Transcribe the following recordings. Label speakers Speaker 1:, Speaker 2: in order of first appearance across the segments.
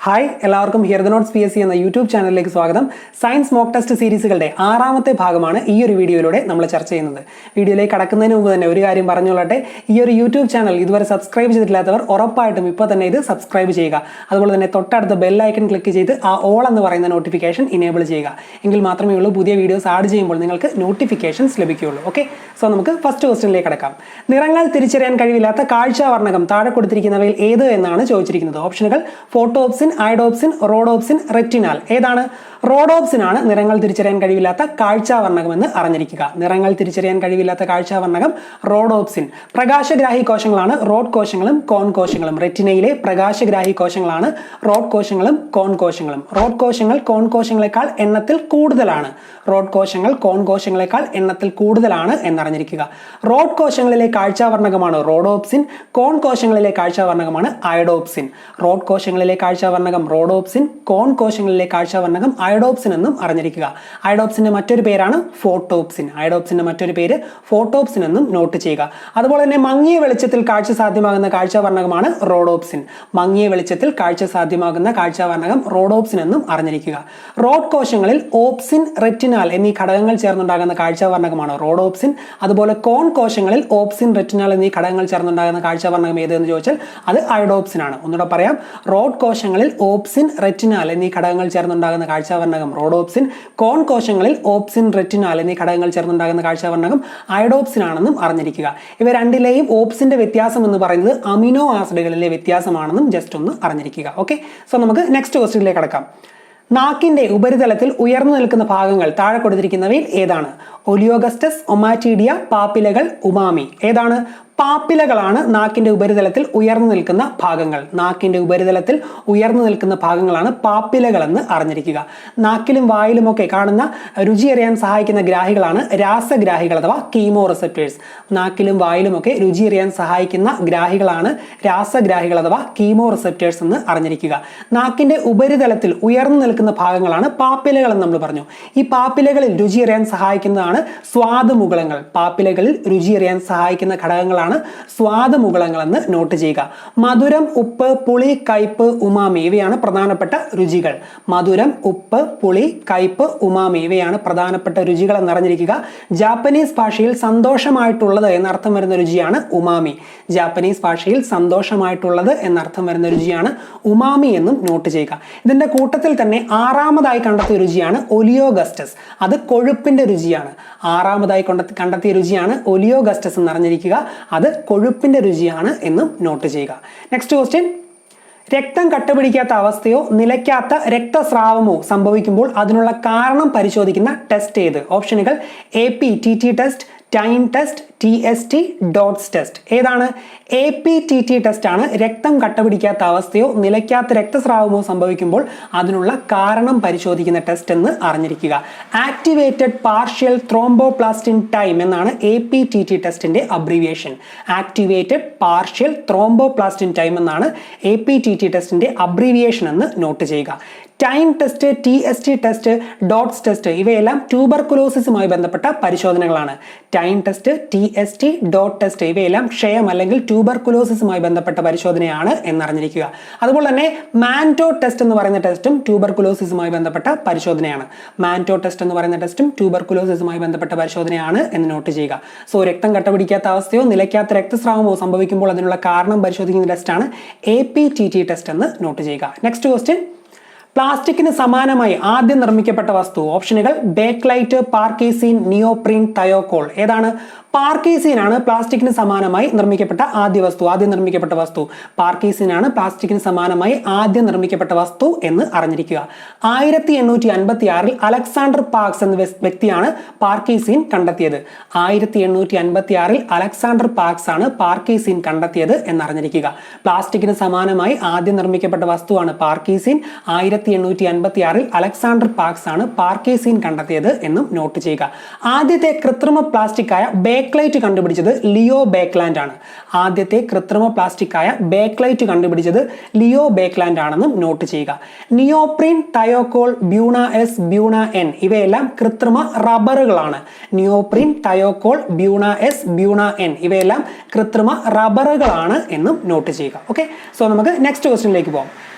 Speaker 1: Hi എല്ലാവർക്കും here the notes PSC എന്ന YouTube ചാനലിലേക്ക് സ്വാഗതം. സയൻസ് മോക്ക് ടെസ്റ്റ് സീരീസുകളുടെ 6ാമത്തെ ഭാഗമാണ് ഈ ഒരു വീഡിയോയിലൂടെ നമ്മൾ ചർച്ച ചെയ്യുന്നത്. വീഡിയോയിലേക്ക് കടക്കുന്നതിന് മുമ്പ് തന്നെ ഒരു കാര്യം പറഞ്ഞുകൊള്ളട്ടെ, ഈ ഒരു യൂട്യൂബ് ചാനൽ ഇതുവരെ സബ്സ്ക്രൈബ് ചെയ്തിട്ടില്ലാത്തവർ ഉറപ്പായിട്ടും ഇപ്പോൾ തന്നെ ഇത് സബ്സ്ക്രൈബ് ചെയ്യുക. അതുപോലെ തന്നെ തൊട്ടടുത്ത ബെൽ ഐക്കൺ ക്ലിക്ക് ചെയ്ത് ആ ഓൾ എന്ന് പറയുന്ന നോട്ടിഫിക്കേഷൻ ഇനേബിൾ ചെയ്യുക. എങ്കിൽ മാത്രമേ ഉള്ളൂ പുതിയ വീഡിയോസ് ആഡ് ചെയ്യുമ്പോൾ നിങ്ങൾക്ക് നോട്ടിഫിക്കേഷൻസ് ലഭിക്കുകയുള്ളൂ. ഓക്കെ, സോ നമുക്ക് ഫസ്റ്റ് ക്വസ്റ്റ്യനിലേക്ക് കടക്കാം. നിറങ്ങൾ തിരിച്ചറിയാൻ കഴിവില്ലാത്ത കാഴ്ചാവർണ്ണകം താഴെ കൊടുത്തിരിക്കുന്നവയിൽ ഏത് എന്നാണ് ചോദിച്ചിരിക്കുന്നത്. ഓപ്ഷനുകൾ ഫോട്ടോപ്സിൻ, ഐഡോപ്സിൻ, റോഡോപ്സിൻ, റെറ്റിനാൽ. ഏതാണ്? റോഡോപ്സിൻ ആണ് നിറങ്ങൾ തിരിച്ചറിയാൻ കഴിവില്ലാത്ത കാഴ്ചാവർണ്ണകം എന്ന് അറിഞ്ഞിരിക്കുക. നിറങ്ങൾ തിരിച്ചറിയാൻ കഴിവില്ലാത്ത കാഴ്ചാവർണ്ണകം റോഡോപ്സിൻ. പ്രകാശഗ്രാഹി കോശങ്ങളാണ് റോഡ് കോശങ്ങളും കോൺ കോശങ്ങളും. റെറ്റിനയിലെ പ്രകാശഗ്രാഹി കോശങ്ങളാണ് റോഡ് കോശങ്ങളും കോൺ കോശങ്ങളും. റോഡ് കോശങ്ങൾ കോൺ കോശങ്ങളെക്കാൾ എണ്ണത്തിൽ കൂടുതലാണ്. റോഡ് കോശങ്ങൾ കോൺ കോശങ്ങളെക്കാൾ എണ്ണത്തിൽ കൂടുതലാണ് എന്നറിഞ്ഞിരിക്കുക. റോഡ് കോശങ്ങളിലെ കാഴ്ചാവർണ്ണകമാണ് റോഡോപ്സിൻ. കോൺ കോശങ്ങളിലെ കാഴ്ചാവർണ്ണകമാണ് ഐഡോപ്സിൻ. റോഡ് കോശങ്ങളിലെ കാഴ്ചാവർണ്ണകം റോഡോപ്സിൻ, കോൺ കോശങ്ങളിലെ കാഴ്ചാവർണ്ണകം ഐഡോപ്സിൻ എന്നും അറിഞ്ഞിരിക്കുക. ഐഡോപ്സിന്റെ മറ്റൊരു പേരാണ് ഫോട്ടോപ്സിൻ. ഐഡോപ്സിന്റെ മറ്റൊരു പേര് ഫോട്ടോപ്സിൻ എന്നും നോട്ട് ചെയ്യുക. അതുപോലെ തന്നെ മങ്ങിയ വെളിച്ചത്തിൽ കാഴ്ച സാധ്യമാകുന്ന കാഴ്ചാവർണ്ണകമാണ് റോഡോപ്സിൻ. മങ്ങിയ വെളിച്ചത്തിൽ കാഴ്ച സാധ്യമാകുന്ന കാഴ്ചാവർണ്ണകം റോഡോപ്സിൻ എന്നും അറിഞ്ഞിരിക്കുക. റോഡ് കോശങ്ങളിൽ ഓപ്സിൻ, റെറ്റിനാൽ എന്നീ ഘടകങ്ങൾ ചേർന്നുണ്ടാകുന്ന കാഴ്ചാവർണ്ണകമാണ് റോഡോപ്സിൻ. അതുപോലെ കോൺ കോശങ്ങളിൽ ഓപ്സിൻ, റെറ്റിനാൽ എന്നീ ഘടകങ്ങൾ ചേർന്നുണ്ടാകുന്ന കാഴ്ചാവർണ്ണകം ഏതെന്ന് ചോദിച്ചാൽ അത് ഐഡോപ്സിൻ ആണ്. ഒന്നുകൂടെ പറയാം, റോഡ് കോശങ്ങളിൽ ഓപ്സിൻ, റെറ്റിനാൽ എന്നീ ഘടകങ്ങൾ ചേർന്നുണ്ടാകുന്ന കാഴ്ചാവർണ്ണകം റോഡോപ്സിൻ. കോൺ കോശങ്ങളിൽ ഓപ്സിൻ, റെറ്റിനാൽ എന്നീ ഘടകങ്ങൾ ചേർന്നുണ്ടാകുന്ന കാഴ്ചാവർണ്ണകം ഐഡോപ്സിൻ ആണെന്നും അറിഞ്ഞിരിക്കുക. ഇവ രണ്ടിലെയും ഓപ്സിന്റെ വ്യത്യാസം എന്ന് പറയുന്നത് അമിനോ ആസിഡുകളിലെ വ്യത്യാസമാണെന്നും ജസ്റ്റ് ഒന്ന് അറിഞ്ഞിരിക്കുക. ഓക്കെ, സോ നമുക്ക് നെക്സ്റ്റ് ക്വസ്റ്റ്യനിലേക്ക് കടക്കാം. നാക്കിന്റെ ഉപരിതലത്തിൽ ഉയർന്നു നിൽക്കുന്ന ഭാഗങ്ങൾ താഴെ കൊടുത്തിരിക്കുന്നവയിൽ ഏതാണ്? ഒലിയോഗസ്റ്റസ്, ഒമാറ്റീഡിയ, പാപ്പിലകൾ, ഉമാമി. ഏതാണ്? പാപ്പിലകളാണ് നാക്കിന്റെ ഉപരിതലത്തിൽ ഉയർന്നു നിൽക്കുന്ന ഭാഗങ്ങൾ. നാക്കിന്റെ ഉപരിതലത്തിൽ ഉയർന്നു നിൽക്കുന്ന ഭാഗങ്ങളാണ് പാപ്പിലകൾ എന്ന് അറിഞ്ഞിരിക്കുക. നാക്കിലും വായിലും ഒക്കെ കാണുന്ന രുചി അറിയാൻ സഹായിക്കുന്ന ഗ്രാഹികളാണ് രാസഗ്രാഹികൾ അഥവാ കീമോ റിസപ്റ്റേഴ്സ്. നാക്കിലും വായിലും ഒക്കെ രുചി അറിയാൻ സഹായിക്കുന്ന ഗ്രാഹികളാണ് രാസഗ്രാഹികൾ അഥവാ കീമോ റിസപ്റ്റേഴ്സ് എന്ന് അറിഞ്ഞിരിക്കുക. നാക്കിന്റെ ഉപരിതലത്തിൽ ഉയർന്നു നിൽക്കുന്ന ഭാഗങ്ങളാണ് പാപ്പിലകൾ എന്ന് നമ്മൾ പറഞ്ഞു. ഈ പാപ്പിലകളിൽ രുചി അറിയാൻ സഹായിക്കുന്നതാണ് സ്വാദുമുകളങ്ങൾ. പാപ്പിലകളിൽ രുചി അറിയാൻ സഹായിക്കുന്ന ഘടകങ്ങളാണ് സ്വാദുമുകളങ്ങൾ എന്ന് നോട്ട് ചെയ്യുക. മധുരം, ഉപ്പ്, പുളി, കയ്പ്, ഉമാമി ഇവയാണ് പ്രധാനപ്പെട്ട രുചികൾ. മധുരം, ഉപ്പ്, പുളി, കയ്പ്, ഉമാമി ഇവയാണ് പ്രധാനപ്പെട്ട രുചികൾ എന്നറിഞ്ഞിരിക്കുക. ജാപ്പനീസ് ഭാഷയിൽ സന്തോഷമായിട്ടുള്ളത് എന്നർത്ഥം വരുന്ന രുചിയാണ് ഉമാമി. ജാപ്പനീസ് ഭാഷയിൽ സന്തോഷമായിട്ടുള്ളത് എന്നർത്ഥം വരുന്ന രുചിയാണ് ഉമാമി എന്നും നോട്ട് ചെയ്യുക. ഇതിന്റെ കൂട്ടത്തിൽ തന്നെ 6ാമതായി കണ്ടെത്തിയ രുചിയാണ് ഒലിയോഗസ്റ്റസ്. അത് കൊഴുപ്പിന്റെ രുചിയാണ്. 6ാമതായി കണ്ടെത്തിയ രുചിയാണ് ഒലിയോഗസ്റ്റസ് എന്നറിഞ്ഞിരിക്കുക. അത് കൊഴുപ്പിന്റെ രുചിയാണ് എന്നും നോട്ട് ചെയ്യുക. Next question. രക്തം കട്ടപിടിക്കാത്ത അവസ്ഥയോ നിലയ്ക്കാത്ത രക്തസ്രാവമോ സംഭവിക്കുമ്പോൾ അതിനുള്ള കാരണം പരിശോധിക്കുന്ന ടെസ്റ്റ് ഏത്? ഓപ്ഷനുകൾ APTT test, time test, TST, dots test. ഏതാണ്? APTT ടെസ്റ്റ് ആണ് രക്തം കട്ടപിടിക്കാത്ത അവസ്ഥയോ നിലയ്ക്കാത്ത രക്തസ്രാവമോ സംഭവിക്കുമ്പോൾ അതിനുള്ള കാരണം പരിശോധിക്കുന്ന ടെസ്റ്റ് എന്ന് അറിഞ്ഞിരിക്കുക. ആക്ടിവേറ്റഡ് പാർഷ്യൽ ത്രോംബോപ്ലാസ്റ്റിൻ ടൈം എന്നാണ് APTT ടെസ്റ്റിന്റെ abbreviation. Activated partial thromboplastin time എന്നാണ് APTT ടെസ്റ്റിന്റെ അബ്രീവിയേഷൻ എന്ന് നോട്ട് ചെയ്യുക. Time test, TST test, dots test ഇവയെല്ലാം ട്യൂബർകുലോസിസുമായി ബന്ധപ്പെട്ട പരിശോധനകളാണ്. Time test, TST, dot test ഇവയെല്ലാം ക്ഷയം അല്ലെങ്കിൽ ട്യൂബർകുലോസിസുമായി ബന്ധപ്പെട്ട പരിശോധനയാണ് എന്നറിഞ്ഞിരിക്കുക. അതുപോലെ തന്നെ മാൻറ്റോ ടെസ്റ്റ് എന്ന് പറയുന്ന ടെസ്റ്റും ട്യൂബർകുലോസിസുമായി ബന്ധപ്പെട്ട പരിശോധനയാണ്. മാൻറ്റോ ടെസ്റ്റ് എന്ന് പറയുന്ന ടെസ്റ്റും ട്യൂബർകുലോസിസുമായി ബന്ധപ്പെട്ട പരിശോധനയാണ് എന്ന് നോട്ട് ചെയ്യുക. സോ രക്തം കട്ടപിടിക്കാത്ത അവസ്ഥയോ നിലയ്ക്കാത്ത രക്തസ്രാവമോ സംഭവിക്കുമ്പോൾ അതിനുള്ള കാരണം പരിശോധിക്കുന്ന ടെസ്റ്റാണ് APTT ടെസ്റ്റ് എന്ന് നോട്ട് ചെയ്യുക. Next question. പ്ലാസ്റ്റിക്കിന് സമാനമായി ആദ്യം നിർമ്മിക്കപ്പെട്ട വസ്തു. ഓപ്ഷനുകൾ ബേക്ക്ലൈറ്റ്, പാർക്കേസീൻ, നിയോപ്രീൻ, തയോക്കോൾ. ഏതാണ്? പാർക്കേസീൻ ആണ് പ്ലാസ്റ്റിക്കിന് സമാനമായി നിർമ്മിക്കപ്പെട്ട ആദ്യം നിർമ്മിക്കപ്പെട്ട വസ്തു. പാർക്കേസീൻ ആണ് പ്ലാസ്റ്റിക്കിന് സമാനമായി ആദ്യം നിർമ്മിക്കപ്പെട്ട വസ്തു എന്ന് അറിഞ്ഞിരിക്കുക. 1856 അലക്സാണ്ടർ പാർക്സ് എന്ന വ്യക്തിയാണ് പാർക്കേസീൻ കണ്ടെത്തിയത്. 1856 അലക്സാണ്ടർ പാർക്സ് ആണ് പാർക്കേസീൻ കണ്ടെത്തിയത് എന്നറിഞ്ഞിരിക്കുക. പ്ലാസ്റ്റിക്കിന് സമാനമായി ആദ്യം നിർമ്മിക്കപ്പെട്ട വസ്തുവാണ് പാർക്കേസീൻ. 1856 അലക്സാണ്ടർ പാർക്സ് ആണ് പാർക്കേസീൻ കണ്ടെത്തിയത് എന്നും നോട്ട് ചെയ്യുക. ആദ്യത്തെ കൃത്രിമ പ്ലാസ്റ്റിക് ആയ ബേക്ക്ലൈറ്റ് കണ്ടുപിടിച്ചത് ലിയോ ബേക്ക്ലാൻഡ് ആണ്. ആദ്യത്തെ കൃത്രിമ പ്ലാസ്റ്റിക് ആയ ബേക്ക്ലൈറ്റ് കണ്ടുപിടിച്ചത് ലിയോ ബേക്ക്ലാൻഡ് ആണെന്നും നോട്ട് ചെയ്യുക. Neoprene, Thiokol, buna S, buna N ഇവയെല്ലാം കൃത്രിമ റബ്ബറുകളാണ്. Neoprene, Thiokol, buna S, buna N ഇവയെല്ലാം കൃത്രിമ റബ്ബറുകളാണ് എന്നും നോട്ട് ചെയ്യുക. ഓക്കെ, സോ നമുക്ക് നെക്സ്റ്റ് ക്വസ്റ്റ്യനിലേക്ക് പോകാം.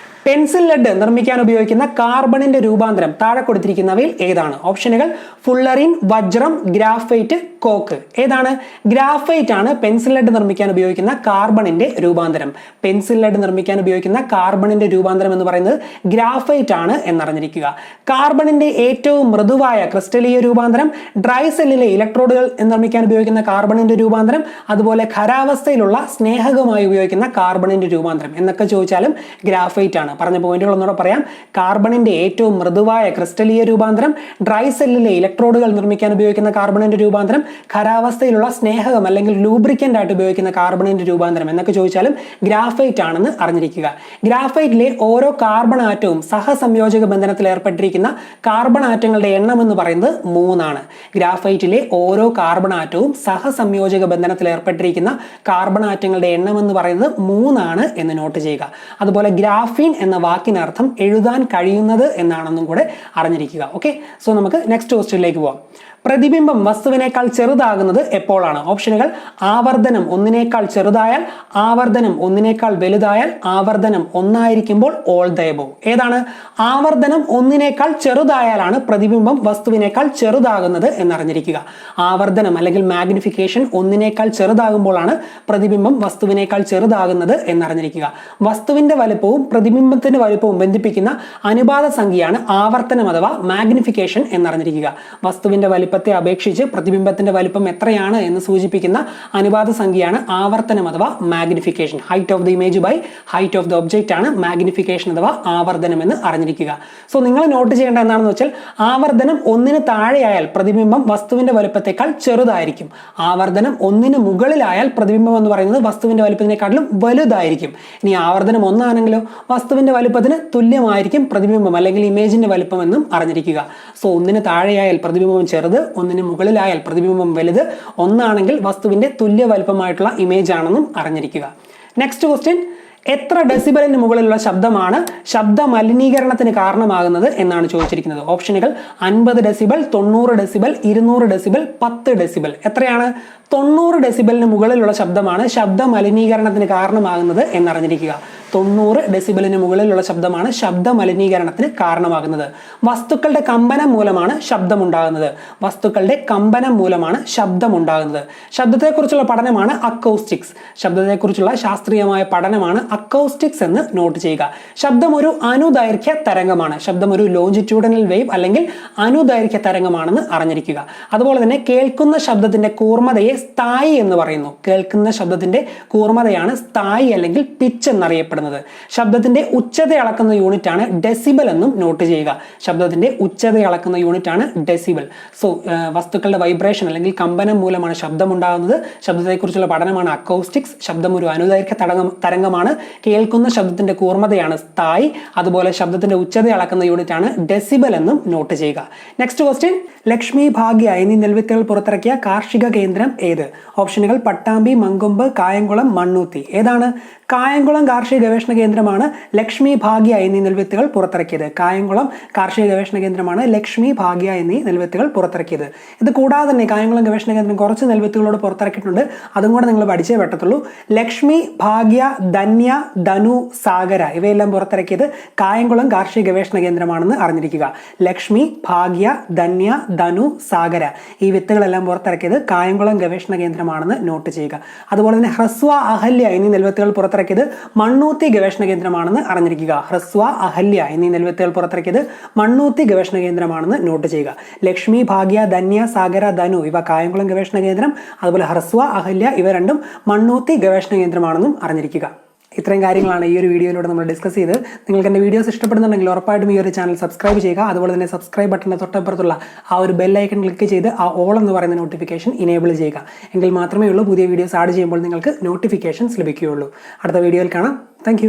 Speaker 1: പെൻസിൽ ലെഡ് നിർമ്മിക്കാൻ ഉപയോഗിക്കുന്ന കാർബണിന്റെ രൂപാന്തരം താഴെ കൊടുത്തിരിക്കുന്നവയിൽ ഏതാണ്? ഓപ്ഷനുകൾ ഫുള്ളറിൻ, വജ്രം, ഗ്രാഫൈറ്റ്, കോക്ക്. ഏതാണ്? ഗ്രാഫൈറ്റ് ആണ് പെൻസിൽ ലെഡ് നിർമ്മിക്കാൻ ഉപയോഗിക്കുന്ന കാർബണിന്റെ രൂപാന്തരം. പെൻസിൽ ലെഡ് നിർമ്മിക്കാൻ ഉപയോഗിക്കുന്ന കാർബണിന്റെ രൂപാന്തരം എന്ന് പറയുന്നത് ഗ്രാഫൈറ്റ് ആണ് എന്നറിഞ്ഞിരിക്കുക. കാർബണിന്റെ ഏറ്റവും മൃദുവായ ക്രിസ്റ്റലീയ രൂപാന്തരം, ഡ്രൈ സെല്ലിലെ ഇലക്ട്രോഡുകൾ നിർമ്മിക്കാൻ ഉപയോഗിക്കുന്ന കാർബണിന്റെ രൂപാന്തരം, അതുപോലെ ഖരാവസ്ഥയിലുള്ള സ്നേഹകമായി ഉപയോഗിക്കുന്ന കാർബണിന്റെ രൂപാന്തരം എന്നൊക്കെ ചോദിച്ചാലും ഗ്രാഫൈറ്റ് ആണ്. പറഞ്ഞ പോയിന്റുകൾ ഒന്നുകൂടെ പറയാം. കാർബണിന്റെ ഏറ്റവും മൃദുവായ ക്രിസ്റ്റലീയ രൂപാന്തരം, ഡ്രൈ സെല്ലിലെ ഇലക്ട്രോഡുകൾ നിർമ്മിക്കാൻ ഉപയോഗിക്കുന്ന കാർബണിന്റെ രൂപാന്തരം, ഖരാവസ്ഥയിലുള്ള സ്നേഹകം അല്ലെങ്കിൽ ലൂബ്രിക്കന്റ് ആയിട്ട് ഉപയോഗിക്കുന്ന കാർബണിന്റെ രൂപാന്തരം എന്നൊക്കെ ചോദിച്ചാലും ഗ്രാഫൈറ്റ് ആണെന്ന് അറിഞ്ഞിരിക്കുക. ഗ്രാഫൈറ്റിലെ ഓരോ കാർബൺ ആറ്റവും സഹസംയോജക ബന്ധനത്തിൽ ഏർപ്പെട്ടിരിക്കുന്ന കാർബൺ ആറ്റങ്ങളുടെ എണ്ണം എന്ന് പറയുന്നത് 3 ആണ്. ഗ്രാഫൈറ്റിലെ ഓരോ കാർബൺ ആറ്റവും സഹസംയോജക ബന്ധനത്തിൽ ഏർപ്പെട്ടിരിക്കുന്ന കാർബൺ ആറ്റങ്ങളുടെ എണ്ണം എന്ന് പറയുന്നത് 3 ആണ് എന്ന് നോട്ട് ചെയ്യുക. അതുപോലെ ഗ്രാഫീൻ എന്ന വാക്കിനർത്ഥം എഴുതാൻ കഴിയുന്നത് എന്നാണെന്നും കൂടെ അറിഞ്ഞിരിക്കുക. ഓക്കെ, സോ നമുക്ക് നെക്സ്റ്റ് ക്വസ്റ്റ്യനിലേക്ക് പോവാം. പ്രതിബിംബം വസ്തുവിനേക്കാൾ ചെറുതാകുന്നത് എപ്പോഴാണ്? ഓപ്ഷനുകൾ ആവർത്തനം ഒന്നിനേക്കാൾ ചെറുതായാൽ, ആവർത്തനം ഒന്നിനേക്കാൾ വലുതായാൽ, ആവർത്തനം ഒന്നായിരിക്കുമ്പോൾ, ഓൾ ദ എബോവ്. ഏതാണ്? ആവർത്തനം ഒന്നിനേക്കാൾ ചെറുതായാലാണ് പ്രതിബിംബം വസ്തുവിനേക്കാൾ ചെറുതാകുന്നത് എന്നറിഞ്ഞിരിക്കുക. ആവർത്തനം അല്ലെങ്കിൽ മാഗ്നിഫിക്കേഷൻ ഒന്നിനേക്കാൾ ചെറുതാകുമ്പോഴാണ് പ്രതിബിംബം വസ്തുവിനേക്കാൾ ചെറുതാകുന്നത് എന്നറിഞ്ഞിരിക്കുക. വസ്തുവിന്റെ വലുപ്പവും പ്രതിബിംബത്തിന്റെ വലുപ്പവും ബന്ധിപ്പിക്കുന്ന അനുപാത സംഖ്യയാണ് ആവർത്തനം അഥവാ മാഗ്നിഫിക്കേഷൻ എന്നറിഞ്ഞിരിക്കുക. വസ്തുവിന്റെ വലിപ്പത്തെ അപേക്ഷിച്ച് പ്രതിബിംബത്തിന്റെ വലിപ്പം എത്രയാണ് എന്ന് സൂചിപ്പിക്കുന്ന അനുപാത സംഖ്യയാണ് ആവർത്തനം അഥവാ magnification. Height of the image by height of the object ആണ് മാഗ്നിഫിക്കേഷൻ അഥവാ ആവർത്തനം എന്ന് അറിഞ്ഞിരിക്കുക. സോ നിങ്ങൾ നോട്ട് ചെയ്യേണ്ട എന്താണെന്ന് വെച്ചാൽ ആവർത്തനം 1 താഴെയായാൽ പ്രതിബിംബം വസ്തുവിന്റെ വലുപ്പത്തെക്കാൾ ചെറുതായിരിക്കും. ആവർത്തനം 1 മുകളിലായാൽ പ്രതിബിംബം എന്ന് പറയുന്നത് വസ്തുവിന്റെ വലുപ്പത്തിനെക്കാട്ടിലും വലുതായിരിക്കും. ഇനി ആവർത്തനം 1 ആണെങ്കിലോ വസ്തുവിന്റെ വലുപ്പത്തിന് തുല്യമായിരിക്കും പ്രതിബിംബം അല്ലെങ്കിൽ ഇമേജിന്റെ വലുപ്പം എന്നും അറിഞ്ഞിരിക്കുക. സോ 1 താഴെയായാൽ പ്രതിബിംബം ചെറുത്, 1 മുകളിലായാൽ പ്രതിബിംബം വലുത്, 1 ആണെങ്കിൽ വസ്തുവിന്റെ തുല്യ വലുപ്പമായിട്ടുള്ള ഇമേജ് ആണെന്നും അറിഞ്ഞിരിക്കുക. നെക്സ്റ്റ് ക്വസ്റ്റ്യൻ, എത്ര ഡെസിബലിന് മുകളിലുള്ള ശബ്ദമാണ് ശബ്ദ മലിനീകരണത്തിന് കാരണമാകുന്നത് എന്നാണ് ചോദിച്ചിരിക്കുന്നത്. ഓപ്ഷനുകൾ 50 ഡെസിബൽ, 90 ഡെസിബൽ, 200 ഡെസിബൽ, 10 ഡെസിബൽ. എത്രയാണ്? 90 ഡെസിബലിന് മുകളിലുള്ള ശബ്ദമാണ് ശബ്ദ മലിനീകരണത്തിന് കാരണമാകുന്നത് എന്നറിഞ്ഞിരിക്കുക. 90 ഡെസിബലിന് മുകളിലുള്ള ശബ്ദമാണ് ശബ്ദ മലിനീകരണത്തിന് കാരണമാകുന്നത്. വസ്തുക്കളുടെ കമ്പനം മൂലമാണ് ശബ്ദമുണ്ടാകുന്നത്. വസ്തുക്കളുടെ കമ്പനം മൂലമാണ് ശബ്ദമുണ്ടാകുന്നത്. ശബ്ദത്തെക്കുറിച്ചുള്ള പഠനമാണ് അക്കൗസ്റ്റിക്സ്. ശബ്ദത്തെക്കുറിച്ചുള്ള ശാസ്ത്രീയമായ പഠനമാണ് അക്കൗസ്റ്റിക്സ് എന്ന് നോട്ട് ചെയ്യുക. ശബ്ദം ഒരു അനുദൈർഘ്യ തരംഗമാണ്. ശബ്ദം ഒരു ലോഞ്ചിറ്റ്യൂഡിനൽ വേവ് അല്ലെങ്കിൽ അനുദൈർഘ്യ തരംഗമാണെന്ന് അറിഞ്ഞിരിക്കുക. അതുപോലെ തന്നെ കേൾക്കുന്ന ശബ്ദത്തിന്റെ കൂർമ്മതയെ സ്ഥായി എന്ന് പറയുന്നു. കേൾക്കുന്ന ശബ്ദത്തിന്റെ കൂർമ്മതയാണ് സ്ഥായി അല്ലെങ്കിൽ പിച്ച് എന്നറിയപ്പെടുന്നത്. ശബ്ദത്തിന്റെ ഉച്ചത അളക്കുന്ന യൂണിറ്റ് ആണ് ഡെസിബൽ എന്നും നോട്ട് ചെയ്യുക. ശബ്ദത്തിന്റെ ഉച്ചത അളക്കുന്ന യൂണിറ്റ് ആണ് ഡെസിബൽ. സോ വസ്തുക്കളുടെ വൈബ്രേഷൻ അല്ലെങ്കിൽ കമ്പനം മൂലമാണ് ശബ്ദം ഉണ്ടാകുന്നത്. ശബ്ദത്തെക്കുറിച്ചുള്ള പഠനമാണ് അക്കൗസ്റ്റിക്സ്. ശബ്ദം ഒരു അനുദൈർഘ്യ തരംഗമാണ്. കേൾക്കുന്ന ശബ്ദത്തിന്റെ കൂർമ്മതയാണ് സ്ഥായി. അതുപോലെ ശബ്ദത്തിന്റെ ഉച്ചത അളക്കുന്ന യൂണിറ്റ് ആണ് ഡെസിബൽ എന്നും നോട്ട് ചെയ്യുക. നെക്സ്റ്റ് ക്വസ്റ്റ്യൻ, ലക്ഷ്മി, ഭാഗ്യ എന്നീ നെൽവിത്തുകൾ പുറത്തിറക്കിയ കാർഷിക കേന്ദ്രം ഏത്? ഓപ്ഷനുകൾ പട്ടാമ്പി, മങ്കൊമ്പ്, കായംകുളം, മണ്ണൂത്തി. ഏതാണ്? കായംകുളം കാർഷിക ഗവേഷണ കേന്ദ്രമാണ് ലക്ഷ്മി, ഭാഗ്യ എന്നീ നെൽവിത്തുകൾ പുറത്തിറക്കിയത്. കായംകുളം കാർഷിക ഗവേഷണ കേന്ദ്രമാണ് ലക്ഷ്മി, ഭാഗ്യ എന്നീ നെൽവിത്തുകൾ പുറത്തിറക്കിയത്. ഇത് കൂടാതെ തന്നെ കായംകുളം ഗവേഷണ കേന്ദ്രം കുറച്ച് നെൽവിത്തുകളോട് പുറത്തിറക്കിയിട്ടുണ്ട്. അതും കൂടെ നിങ്ങൾ പഠിച്ചേ പറ്റത്തുള്ളൂ. ലക്ഷ്മി, ഭാഗ്യ, ധന്യ, ധനു, സാഗര ഇവയെല്ലാം പുറത്തിറക്കിയത് കായംകുളം കാർഷിക ഗവേഷണ കേന്ദ്രമാണെന്ന് അറിഞ്ഞിരിക്കുക. ലക്ഷ്മി, ഭാഗ്യ, ധന്യ, ധനു, സാഗര ഈ വിത്തുകളെല്ലാം പുറത്തിറക്കിയത് കായംകുളം ഗവേഷണ കേന്ദ്രമാണെന്ന് നോട്ട് ചെയ്യുക. അതുപോലെ തന്നെ ഹ്രസ്വ, അഹല്യ എന്നീ നെൽവിത്തുകൾ പുറത്തിറക്കിയത് മണ്ണൂത്തി ഗവേഷണ കേന്ദ്രമാണെന്ന് അറിഞ്ഞിരിക്കുക. ഹ്രസ്വ, അഹല്യ എന്നീ നെൽവിത്തുകൾ പുറത്തിറക്കിയത് മണ്ണൂത്തി ഗവേഷണ കേന്ദ്രമാണെന്ന് നോട്ട് ചെയ്യുക. ലക്ഷ്മി, ഭാഗ്യ, ധന്യ, സാഗര, ധനു ഇവ കായംകുളം ഗവേഷണ കേന്ദ്രം. അതുപോലെ ഹ്രസ്വ, അഹല്യ ഇവ രണ്ടും മണ്ണൂത്തി ഗവേഷണ കേന്ദ്രമാണെന്നും അറിഞ്ഞിരിക്കുക. ഇത്രയും കാര്യങ്ങളാണ് ഈ ഒരു വീഡിയോയിലൂടെ നമ്മൾ ഡിസ്കസ് ചെയ്ത്. നിങ്ങൾക്ക് എൻ്റെ വീഡിയോസ് ഇഷ്ടപ്പെടുന്നുണ്ടെങ്കിൽ ഉറപ്പായിട്ടും ഈ ഒരു ചാനൽ സബ്സ്ക്രൈബ് ചെയ്യുക. അതുപോലെ തന്നെ സബ്സ്ക്രൈബ് ബട്ടൻ്റെ തൊട്ടപ്പുറത്തുള്ള ആ ഒരു ബെൽ ഐക്കൺ ക്ലിക്ക് ചെയ്ത് ആ ഓൾ എന്ന് പറയുന്ന നോട്ടിഫിക്കേഷൻ ഇനേബിൾ ചെയ്യുക. എങ്കിൽ മാത്രമേ ഉള്ളൂ പുതിയ വീഡിയോസ് ആഡ് ചെയ്യുമ്പോൾ നിങ്ങൾക്ക് നോട്ടിഫിക്കേഷൻസ് ലഭിക്കുകയുള്ളൂ. അടുത്ത വീഡിയോയിൽ കാണാം. താങ്ക്